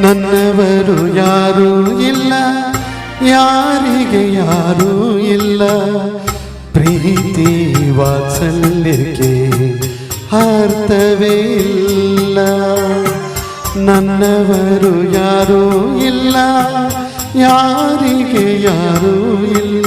ನನ್ನವರು ಯಾರೂ ಇಲ್ಲ, ಯಾರಿಗೆ ಯಾರೂ ಇಲ್ಲ. ಪ್ರೀತಿ ವಾತ್ಸಲ್ಯಕ್ಕೆ ಅರ್ಥವೇ ಇಲ್ಲ. ನನ್ನವರು ಯಾರೂ ಇಲ್ಲ, ಯಾರಿಗೆ ಯಾರೂ ಇಲ್ಲ.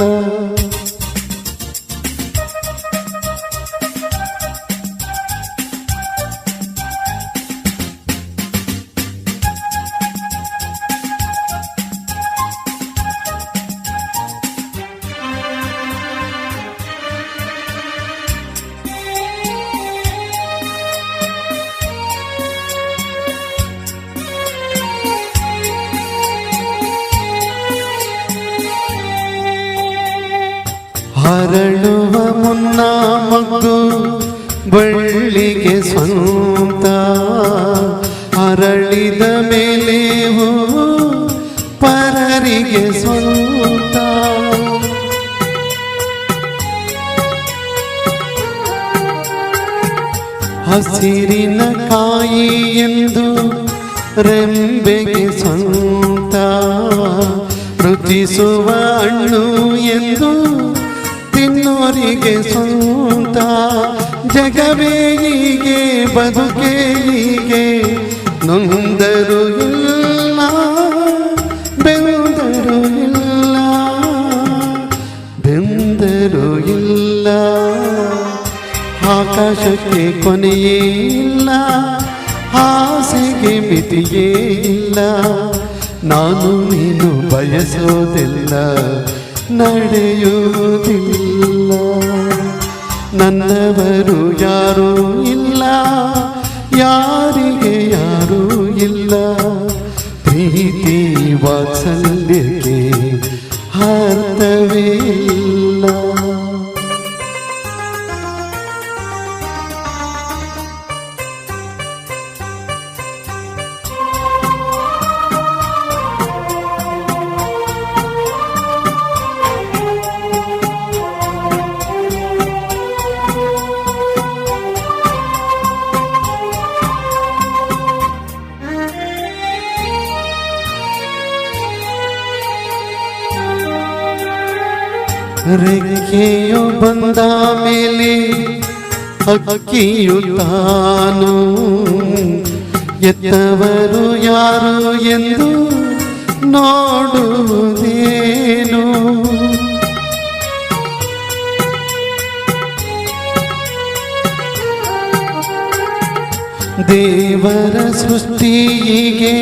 ಹರಳುವ ಮುನ್ನ ಮಗ್ಗು ಬಳ್ಳಿಗೆ ಸ್ವಂತ, ಅರಳಿದ ಮೇಲೆ ಹೂವು ಪರರಿಗೆ ಸ್ವಂತ. ಹಸಿರಿನ ಕಾಯಿ ಎಂದು ರೆಂಬೆಗೆ ಸ್ವಂತ, ರುಚಿಸುವ ಹಣ್ಣು ಎಂದು ತಿನ್ನೋರಿಗೆ ಸ್ವಂತ. ಜಗವೇ ಹೀಗೆ, ಬದುಕೇ ಹೀಗೆ, ನೊಂದರು ಇಲ್ಲ, ಬೆಂದರು ಇಲ್ಲ, ಬೆಂದರು ಇಲ್ಲ. ಆಕಾಶಕ್ಕೆ ಕೊನೆಯೇ ಇಲ್ಲ, ಆಸೆಗೆ ಮಿತಿಯೇ ಇಲ್ಲ. ನಾನು ನೀನು ಬಯಸೋದಿಲ್ಲ, ನಡೆಯುವುದಿಲ್ಲ. ನನ್ನವರು ಯಾರೂ ಇಲ್ಲ, ಯಾರಿಗೆ ಯಾರೂ ಇಲ್ಲ. ಪ್ರೀತಿ ವಾತ್ಸಲ್ಯಕ್ಕೆ ಅರ್ಥವೇ ಇಲ್ಲ. ರೆಕ್ಕೆಯು ಬಂದ ಮೇಲೆ ಹಕ್ಕಿಯು ತಾನು, ಎತ್ತವರು ಯಾರು ಎಂದು ನೋಡುವುದೇನು. ದೇವರ ಸೃಷ್ಟಿಗೆ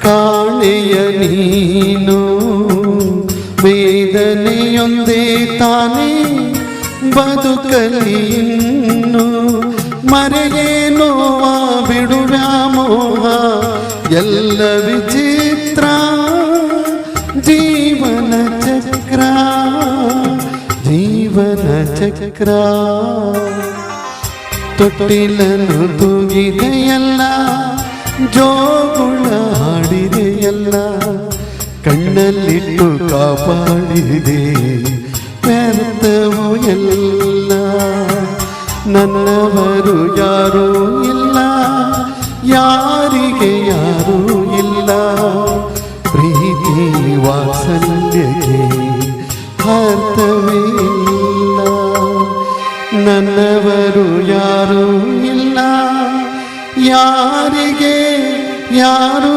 ಕಾಣೆಯ ನೀನು, ವೇದನೆಯೊಂದೇ ತಾನೇ ಬದುಕಲಿ ಇನ್ನು. ಮರೆಯೇ ನೋವ ಬಿಡುವ ಮೋಹ ಎಲ್ಲ ವಿಚಿತ್ರ, ಜೀವನ ಚಕ್ರ, ಜೀವನ ಚಕ್ರ. ತೊಟ್ಟಿಲನ್ನು ತೂಗಿದೆಯಲ್ಲ, ಜೋಗುಳ ಹಾಡಿದೆಯಲ್ಲ, ಕಣ್ಣಲ್ಲಿಟ್ಟು ಕಾಪಾಡಿದೆ ವ್ಯರ್ಥವೂ ಎಲ್ಲ. ನನ್ನವರು ಯಾರೂ ಇಲ್ಲ, ಯಾರಿಗೆ ಯಾರೂ ಇಲ್ಲ. ಪ್ರೀತಿ ವಾತ್ಸಲ್ಯಕ್ಕೆ ಅರ್ಥವೇ ಇಲ್ಲ. ನನ್ನವರು ಯಾರೂ ಇಲ್ಲ, ಯಾರಿಗೆ ಯಾರೂ